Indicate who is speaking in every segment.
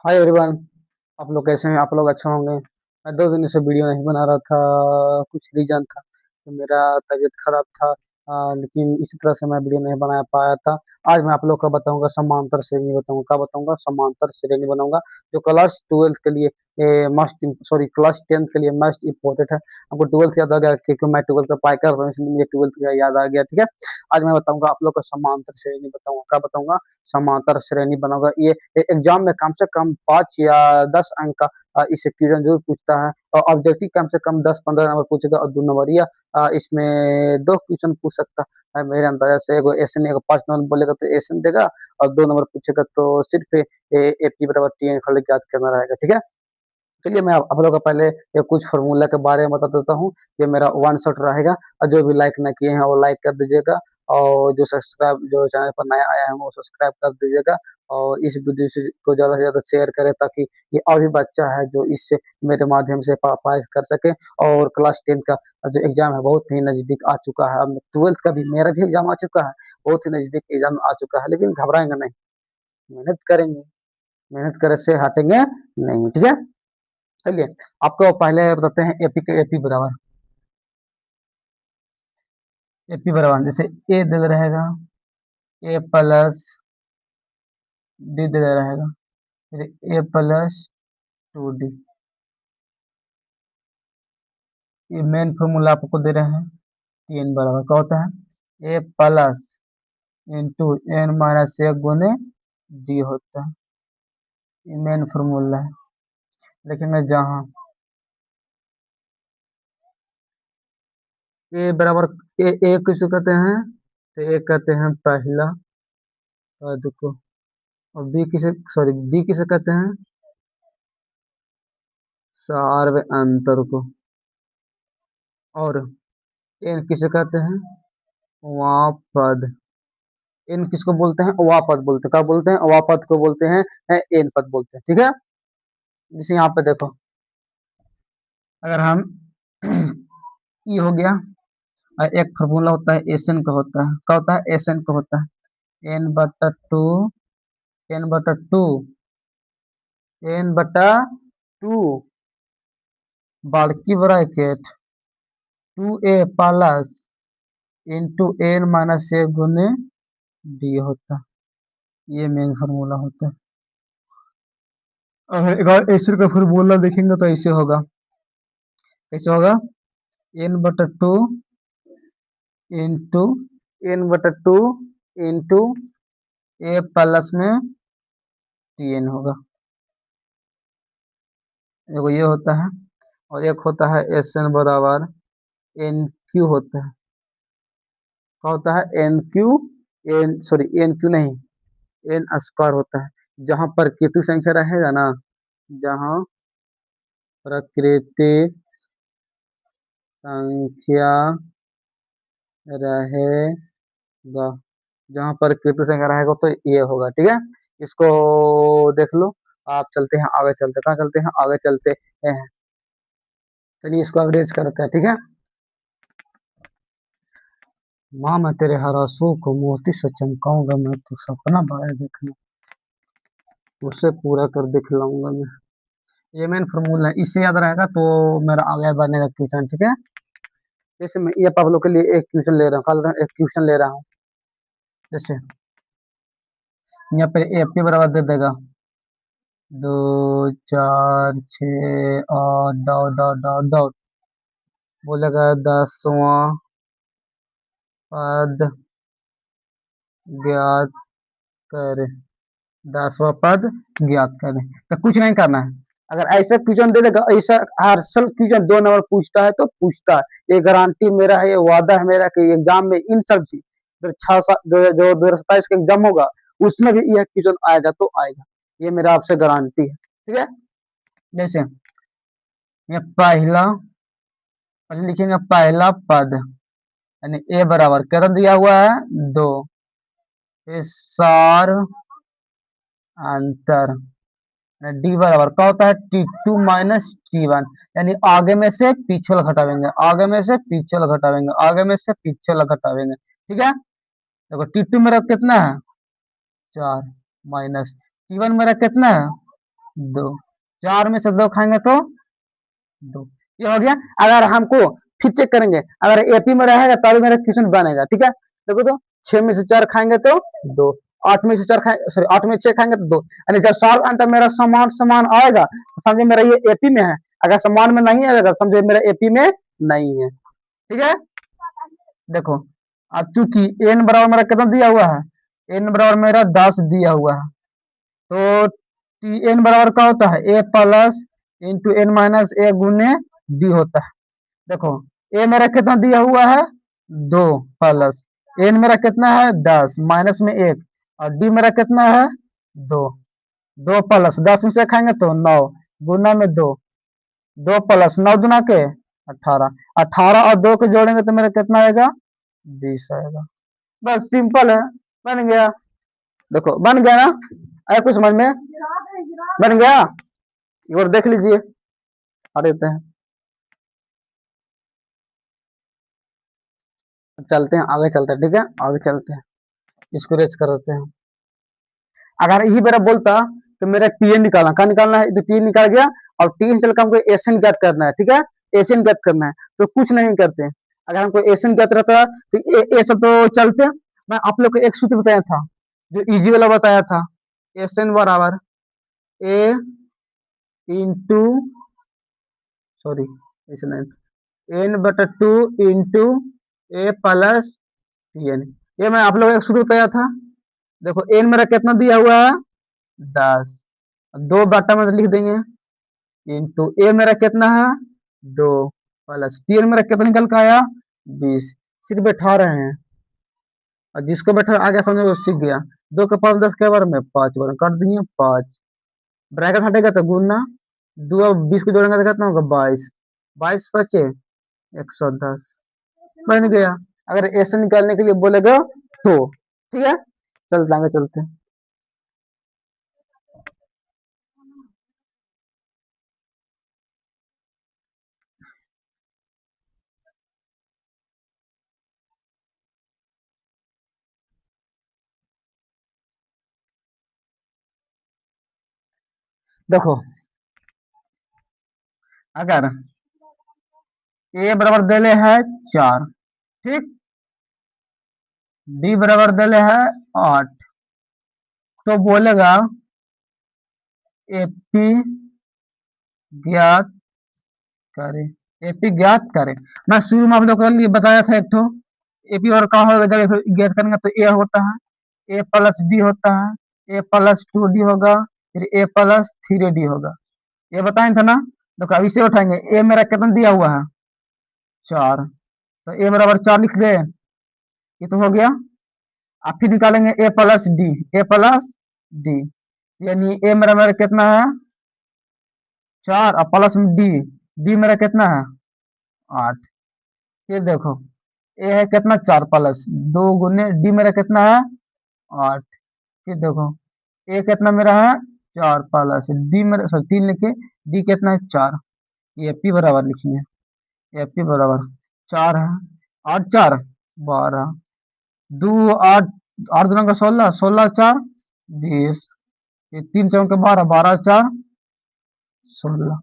Speaker 1: Hi everyone. आप लोग कैसे हैं? आप लोग अच्छे होंगे। मैं 2 दिन से वीडियो नहीं बना रहा था। कुछ रीजन था कि मेरा तबीयत खराब था। लेकिन इसी तरह से मैं वीडियो नहीं बना पाया था। आज मैं आप लोग को बताऊंगा समांतर श्रेणी बताऊंगा, क्या बताऊंगा, समांतर श्रेणी बनाऊंगा जो क्लास 12 के लिए मस्ट, सॉरी क्लास 10 के लिए मस्ट इम्पोर्टेंट है। आपको 12th याद आ गया क्योंकि मैं 12th का पढ़ाई कर रहा हूँ, इसलिए मुझे 12th का याद आ गया। ठीक है। आज मैं बताऊंगा आप लोग को समांतर श्रेणी बताऊंगा, क्या बताऊंगा, समांतर श्रेणी बनाऊंगा। ये एग्जाम में कम से कम 5 या 10 अंक का इससे क्वेश्चन जरूर पूछता है। और ऑब्जेक्टिव कम से कम 10-15 नंबर पूछेगा और 2 नंबरिया इसमें 2 क्वेश्चन पूछ सकता है मेरे अंदाजा से। एगो एसन, एगो 5 नंबर बोलेगा तो एसन देगा, और 2 नंबर पूछेगा तो सिर्फ एपी बराबर टी एन खाली याद करना रहेगा। ठीक है। चलिए मैं आप लोगों को पहले ये कुछ फार्मूला के बारे में बता देता हूँ। ये मेरा वन शॉट रहेगा, और जो भी लाइक ना किए हैं वो लाइक कर दीजिएगा। और जो चैनल पर नया आया है वो सब्सक्राइब कर दीजिएगा। और इस वीडियो को ज़्यादा से ज़्यादा शेयर करें ताकि ये और भी बच्चा है जो इससे मेरे माध्यम से पास कर सके। और क्लास 10 का जो एग्जाम है बहुत ही नज़दीक आ चुका है। अब 12th का भी मेरा भी एग्जाम आ चुका है, बहुत ही नज़दीक एग्जाम आ चुका है, लेकिन घबराएंगे नहीं, मेहनत करेंगे। मेहनत करे से हटेंगे नहीं। ठीक है। चलिए आपको पहले बताते हैं एपी के एपी बराबर। एपी बराबर जैसे ए दे रहेगा, ए प्लस डी दे रहेगा, फिर ए प्लस 2 डी। ये मेन फॉर्मूला आपको दे रहे हैं। टी एन बराबर क्या होता है? ए प्लस इंटू एन माइनस एक गुने डी होता है। ये मेन फॉर्मूला है। देखेंगे जहाँ ए बराबर ए किसे कहते हैं? तो ए कहते हैं पहला पद को, और बी किसे, सॉरी डी किसे कहते हैं? सार्व अंतर को। और एन किसे कहते हैं? वापद। इन किसको बोलते हैं? वापद बोलते हैं। क्या बोलते हैं? वापद को बोलते हैं, एन पद बोलते हैं। ठीक है। जैसे यहाँ पे देखो, अगर हम ये हो गया, और एक फॉर्मूला होता है एस एन का होता है। क्या होता है? एस एन का होता है n/2, n/2, n/2 बाड़की bracket 2a plus into n minus एक गुने डी होता है। ये मेन फॉर्मूला होता है। अगर एक बार एसर का फॉर्मूला देखेंगे तो ऐसे होगा। कैसे होगा? n/2 into n/2 into a plus में टी एन होगा। एगो ये होता है, और एक होता है एस एन बराबर एन क्यू होता है। क्या होता है? N q, n sorry n q नहीं, एन स्क्वायर होता है। जहां प्रकृति संख्या रहेगा ना, जहां प्राकृतिक संख्या रहेगा, जहां प्रकृति संख्या रहेगा तो ये होगा। ठीक है। इसको देख लो। आप चलते हैं आगे, चलते कहाँ चलते हैं? आगे चलते हैं। चलिए इसको एवरेज करते हैं। ठीक है। माँ मैं तेरे हर आंसू को मोती से चमकाऊंगा, मैं तू सपना बड़ा देखना, उसे पूरा कर दिखलाऊंगा मैं। ये मेन फॉर्मूला है, इससे याद रहेगा तो मेरा आगे बढ़ने का क्वेश्चन। ठीक है। जैसे मैं ये पब्लो के लिए एक क्वेश्चन ले रहा हूँ, कल एक क्वेश्चन ले रहा हूँ। जैसे यहाँ पे ए पी बराबर दे देगा 2 4 6 8 डॉट डॉट डॉट डॉट, बोलेगा 10वां पद ज्ञात करें। 10वां पद ज्ञात करें, तो कुछ नहीं करना है। अगर ऐसा क्वेश्चन दे देगा, ऐसा हर साल क्वेश्चन 2 नंबर पूछता है तो पूछता है। ये गारंटी मेरा है, ये वादा है मेरा कि एग्जाम में इन सब चीज जो 6 साल जो जो 2027 का एग्जाम होगा उसमें भी यह क्वेश्चन आएगा तो आएगा। ये मेरा आपसे गारंटी है। ठीक है। जैसे ये पहला, पहले लिखेंगे पहला पद, यानी ए बराबर क्या दिया हुआ है? 2। फिर सार अंतर, डी बराबर क्या होता है? T2 - T1, यानी आगे में से पीछे वाला घटावेंगे, आगे में से पीछे वाला घटावेंगे, आगे में से पीछे वाला घटावेंगे। ठीक है। देखो T2 मेरा कितना है? 4, माइनस T1 मेरा कितना है? दो, 4 में से 2 खाएंगे तो 2, ये हो गया। अगर हमको फिर चेक करेंगे, अगर एपी में रहेगा तभी मेरा क्वेश्चन बनेगा, ठीक है। देखो तो 6 में से 4 खाएंगे तो 2, 8 में से 4 खाएंगे, सॉरी 8 में से 6 खाएंगे तो 2, यानी जब सॉल्व आंसर मेरा समान समान आएगा तो समझे मेरा ये एपी में है, अगर समान में नहीं आएगा समझे मेरा एपी में नहीं है, ठीक है। देखो अब चूंकि एन बराबर मेरा कितना दिया हुआ है, एन बराबर मेरा 10 दिया हुआ है, तो टी एन बराबर क्या होता है, ए प्लस इंटू एन माइनस ए गुने डी होता है। देखो ए मेरा कितना दिया हुआ है, 2 प्लस एन मेरा कितना है 10 माइनस में 1, और डी मेरा कितना है 2, 2 प्लस 10 में से खाएंगे तो 9 गुना में 2, 2 प्लस 9 गुना के 18, 18 और 2 के जोड़ेंगे तो मेरा कितना आएगा 20 आएगा। बस सिंपल है, बन गया। देखो बन गया ना, आया कुछ समझ में, बन गया। एक बार देख लीजिए, आ देते हैं, चलते हैं आगे, चलते हैं, ठीक है आगे चलते हैं, इसको रेच कर देते हैं। अगर यही मेरा बोलता तो मेरा टीएन निकालना, कहाँ निकालना है, तो टीएन निकाल गया, और टीएन चल के हमको एसएन ज्ञात करना है, ठीक है, एसएन ज्ञात करना है, तो कुछ नहीं करते। अगर हमको एसएन ज्ञात रहता तो ये सब तो चलते। मैं आप लोग को एक सूत्र बताया था, जो इजी वाला बताया था, एसएन बराबर ए इंटू, सॉरी ऐसे नहीं, एन बटा 2 इंटू ए प्लस टीएन, ये मैं आप लोग को एक सूत्र बताया था। देखो एन मेरा कितना दिया हुआ है 10, 2 बाटा में लिख देंगे, इंटू ए मेरा कितना है 2 प्लस टी मेरा कितना निकल के आया 20, सिर्फ बैठा रहे हैं, और जिसको बैठा आ गया समझो वो सीख गया। 2 के 5 10 के बार में 5 बार काट दिए 5, ब्रैकेट हटेगा तो गुना, 2 और 20 को जोड़ेंगे तो कितना होगा 22, 22 बचे 110, बन गया। अगर ऐसे निकालने के लिए बोलेगा तो ठीक है, चलते आगे चलते हैं। देखो अगर ए बराबर देले है 4, ठीक, डी बराबर देले है 8, तो बोलेगा एपी ज्ञात करें, एपी ज्ञात करें। मैं शुरू में आप लोग को बताया था एक ठो एपी और कहा होगा, जब ज्ञात करेंगे तो ए होता है, ए प्लस डी होता है, ए प्लस 2 डी होगा, फिर ए प्लस 3 डी होगा, ये बताए थे ना। देखो अब इसे उठाएंगे, ए मेरा कितना दिया हुआ है 4, तो ए बराबर 4 लिख गए, ये तो हो गया। अब फिर निकालेंगे ए प्लस डी, ए प्लस डी, यानी ए मेरा मेरा कितना है 4 और प्लस डी, डी मेरा कितना है 8। ये देखो ए है कितना 4 प्लस 2 गुने डी मेरा कितना है 8, ये देखो ए कितना मेरा है 4 प्लस डी मेरा, सॉरी 3 लिखे, डी कितना है 4, ये पी बराबर लिखिए, ये पी बराबर 4 है, 8 4 12, 2 8, 8 दूना का 16, 16 4 20, ये 3 चौके 12, 12 4 16,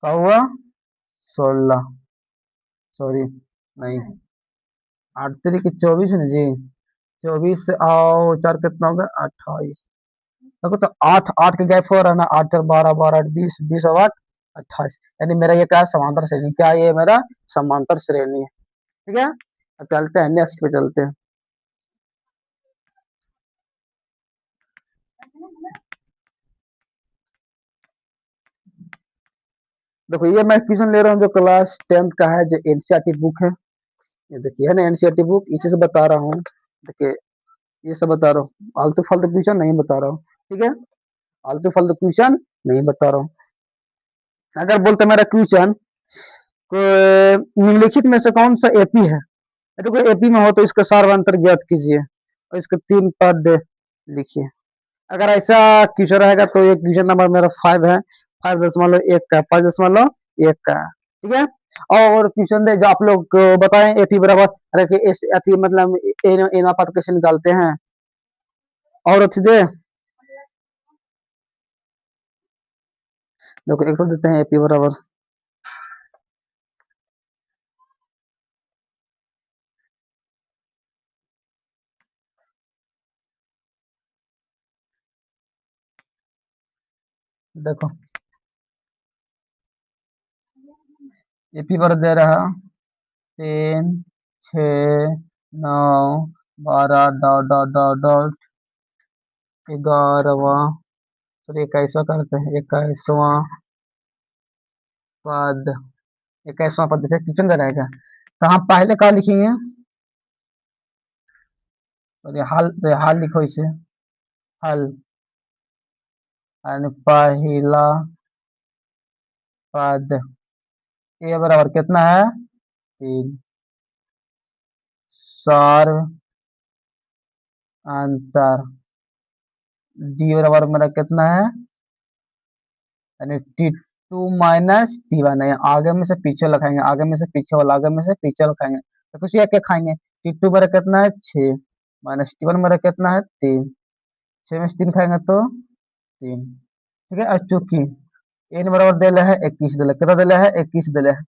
Speaker 1: क्या हुआ 16, सॉरी नहीं, 8 तरीके 24 ना जी, 24 से आओ 4 कितना हो गया 28। देखो तो 8 8 के गैप हो रहा है ना, 8 4 12 12 8 20 20 और 8 28, यानी मेरा ये क्या है समांतर श्रेणी, क्या ये मेरा समांतर श्रेणी है, ठीक है। अब चलते हैं नेक्स्ट पे चलते हैं। देखो ये मैं क्वेश्चन ले रहा हूँ जो क्लास 10th का है, जो एनसीईआरटी बुक है, ये देखिए है ना एनसीईआरटी बुक, इसी से बता रहा हूँ। देखिए ये सब बता रहा हूँ, आलतू फालतू क्वेश्चन नहीं बता रहा हूँ, ठीक है, आलतू फालतू क्वेश्चन नहीं बता रहा हूँ। अगर बोलते मेरा क्वेश्चन निम्नलिखित में से कौन सा एपी है, देखो एपी में हो तो इसका सार्वंतर ज्ञात कीजिए और इसके 3 पद लिखिए। अगर ऐसा क्वेश्चन रहेगा तो ये क्वेश्चन नंबर मेरा 5 है, 5.1 का, 5.1 का, ठीक है। और क्वेश्चन दे जो आप लोग को बताएं एपी बराबर, अरे कि एपी मतलब एना पद कैसे निकालते हैं, और अच्छी दे देखो एक तो देते हैं AP बराबर, देखो AP पर दे रहा 3, 6, 9, 12 डॉट डॉट डॉट डॉट 11वां, फिर 21वां करते हैं, 21वां पद, 21वां पद जैसे किचन का रहेगा, तो हम पहले क्या लिखेंगे, तो ये हाल लिखो इसे, हल, यानी पहला पद, ए बराबर कितना है 3, सार अंतर, डी बराबर मेरा कितना है, यानी T2 - T1 है, आगे में से पीछे लिखाएंगे, आगे में से पीछे वाला, आगे में से पीछे लिखाएंगे, तो कुछ ये क्या खाएंगे, T2 मेरा कितना है 6, -T1 मेरा कितना है 3, 6 में से 3 खाएंगे तो 3, ठीक है। और चूंकि एन बराबर दिले है 21 दिले, कितना दिले है 21 दिले है,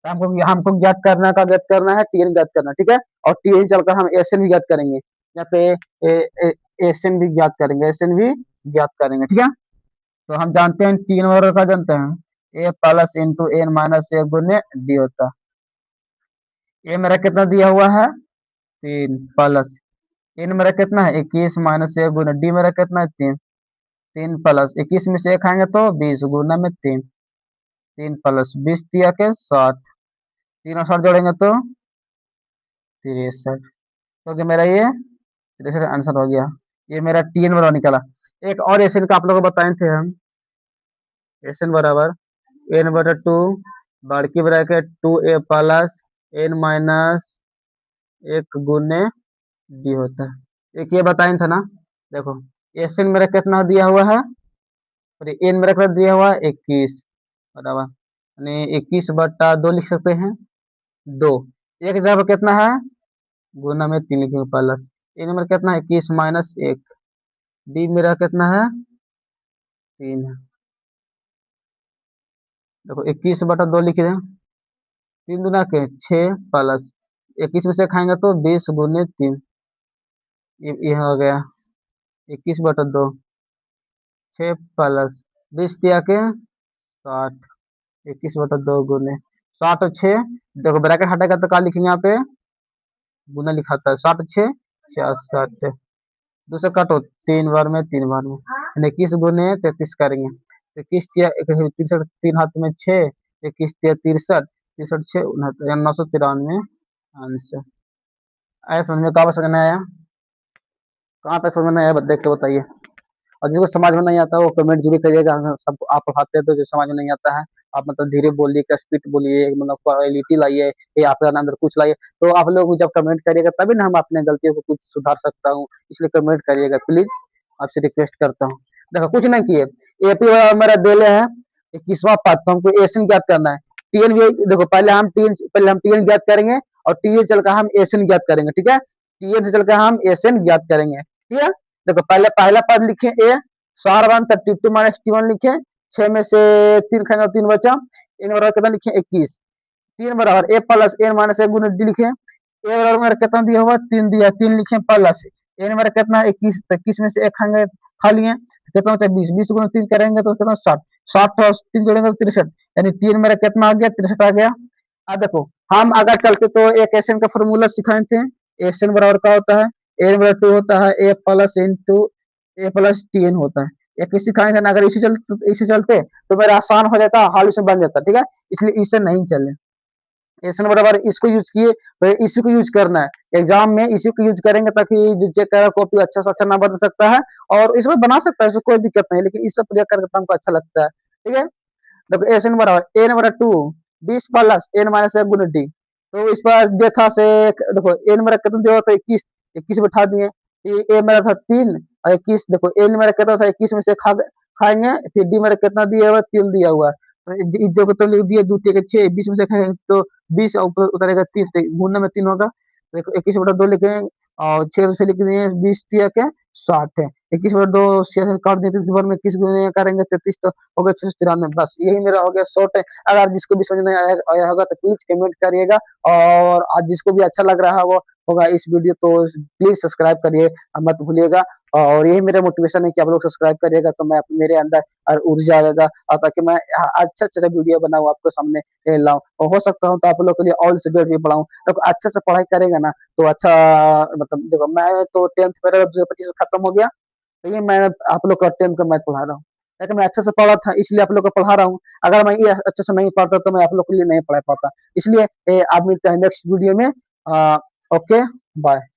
Speaker 1: तो हमको ज्ञात करना है, का ज्ञात करना है टीएन ज्ञात करना है, ठीक है। और टीएन चलकर हम एसएन भी ज्ञात करेंगे, यहाँ पे एसएन भी ज्ञात करेंगे, एसएन भी ज्ञात करेंगे, ठीक है। तो हम जानते हैं टीएन बराबर का जानते हैं, ए प्लस इंटू एन माइनस ए गुने डी होता है। ए मेरा कितना दिया हुआ है 3 प्लस एन मेरा कितना है 21 माइनस ए गुना डी मेरा कितना है 3, 3 प्लस 21 में से 1 खाएंगे तो 20 गुना में 3, 3 प्लस 20 दिया के 60, 3 और 60 जोड़ेंगे तो 63, क्योंकि मेरा ये 63 आंसर हो गया। ये मेरा टीएन बराबर निकला। एक और एसएन का आप लोगों को बताए थे हम, एसएन बराबर n/2 बाड़की bracket 2a plus n minus 1 गुने डी होता है, एक ये बताए था ना। देखो एसएन मेरा कितना दिया हुआ है, और एन मेरा कितना दिया हुआ है 21 बराबर, यानी 21/2 लिख सकते हैं, 2, एक जगह पर कितना है गुना में 3 लिखेंगे प्लस, ए नंबर कितना है 21 माइनस 1, डी मेरा कितना है 3 है। देखो 21/2 लिख दें, 3 गुना के 6 प्लस 21 में से खाएंगे तो 20 गुने 3, ये हो गया 21/2, 6 प्लस 20 दिया के 60, 21/2 गुने 60 और 6, देखो ब्रैकेट हटेगा तो क्या लिखेंगे यहाँ पे गुना लिखा था, 60 6 66, दूसरा काटो 3 बार में 3 बार में, यानी 21 गुने 33 करेंगे, 63 3 हाथ में 6, 21 63, 63 6 69, यानी 993 आंसर। आया समझ में, कहाँ समझ में आया, कहाँ पे समझ में आया देख के बताइए। और जिसको समझ में नहीं आता वो कमेंट जरूर करिएगा, सब आप पढ़ाते हैं तो जो समझ में नहीं आता है आप मतलब धीरे बोलिए, क्या स्पीड बोलिए, मतलब क्वालिटी लाइए, ये आपके अंदर कुछ लाइए, तो आप लोग जब कमेंट करिएगा तभी ना हम अपने गलतियों को कुछ सुधार सकता हूँ, इसलिए कमेंट करिएगा प्लीज, आपसे रिक्वेस्ट करता हूँ। देखो कुछ नहीं किए, एपी मेरा दिले है 21वां पद, तो हमको एसन ज्ञात करना है, टीएन भी देखो पहले हम टीएन ज्ञात करेंगे और टीएन चलकर हम एसन ज्ञात करेंगे, ठीक है, टीएन से चलकर हम एसन ज्ञात करेंगे, ठीक है। देखो पहले पहला पद लिखे ए, सार वन 32 - T1 लिखे, 6 में से 3 खाएंगे 3 बचा, इन बराबर कितना लिखे 21, 3 बराबर ए प्लस एन माइनस 1 गुना डी लिखे, ए बराबर मेरा कितना दिया हुआ 3 दिया, 3 लिखे प्लस एन मेरा कितना 21, 21 में से 1 खाएंगे खा लिए, कितना होता है 20, 20 गुना 3 करेंगे तो कितना 60, 60 और 3 जोड़ेंगे तो 63, यानी 3 मेरा कितना आ गया 63 आ गया। अब देखो हम अगर चलते तो एक एसएन का फॉर्मूला सिखाए थे, एसएन बराबर क्या होता है, n/2 होता है ए plus into a plus T N होता है, एक किसी खाए थे ना, अगर इसी चलते तो मेरा आसान हो जाता, हाल इसमें बन जाता, ठीक है, इसलिए इसे नहीं चले, एसन बराबर इसको यूज किए तो इसी को यूज करना है एग्जाम में, इसी को यूज करेंगे ताकि जो चेक करेगा कॉपी अच्छा से अच्छा ना बन सकता है, और इसमें बना सकता है, इसमें कोई दिक्कत नहीं, लेकिन इससे प्रयोग करके हमको अच्छा लगता है, ठीक है। देखो एन बराबर n/2 20 प्लस n माइनस 1 गुना डी, तो इस पर देखा से देखो एन मेरा कितना दिया था 21, 21 बैठा दिए, ए मेरा था 3 और 21, देखो एन मेरा कितना था 21 में से खाएंगे, फिर डी मेरा कितना दिया हुआ 3 दिया हुआ है, तो जो को तो लिख दिया 2 के 6, 20 में से खाएंगे तो 20 ऊपर उतरेगा 3, गुना में 3 होगा, देखो 21/2 लिखेंगे और 6 से लिख दिए 20 तिया के 60 है। 21 बटा 2 6 काट दिए 21 बार में 21 गुणे करेंगे 33 तो हो गया 693। बस यही मेरा हो गया शॉर्ट है। अगर जिसको भी समझ नहीं आया होगा तो प्लीज कमेंट करिएगा, और आज जिसको भी अच्छा लग रहा वो होगा इस वीडियो तो प्लीज सब्सक्राइब करिए मत भूलिएगा। और यही मेरा मोटिवेशन है कि आप लोग सब्सक्राइब करिएगा तो मैं मेरे अंदर और ऊर्जा आएगा, और ताकि मैं अच्छा अच्छा वीडियो बनाऊं आपको सामने लाऊं, और हो सकता हूं तो आप लोग के लिए और से भी पढ़ाऊं। तो अच्छे से पढ़ाई करेगा ना तो अच्छा, मतलब देखो मैं तो 10th मेरा 2025 में खत्म हो गया, तो ये मैं आप लोग का 10th का मैथ पढ़ा रहा हूँ, ताकि मैं अच्छे से पढ़ा था इसलिए आप लोग को पढ़ा रहा हूँ। अगर मैं ये अच्छे से नहीं पढ़ता तो मैं आप लोग के लिए नहीं पढ़ा पाता। इसलिए आप मिलते हैं नेक्स्ट वीडियो में। Okay, bye.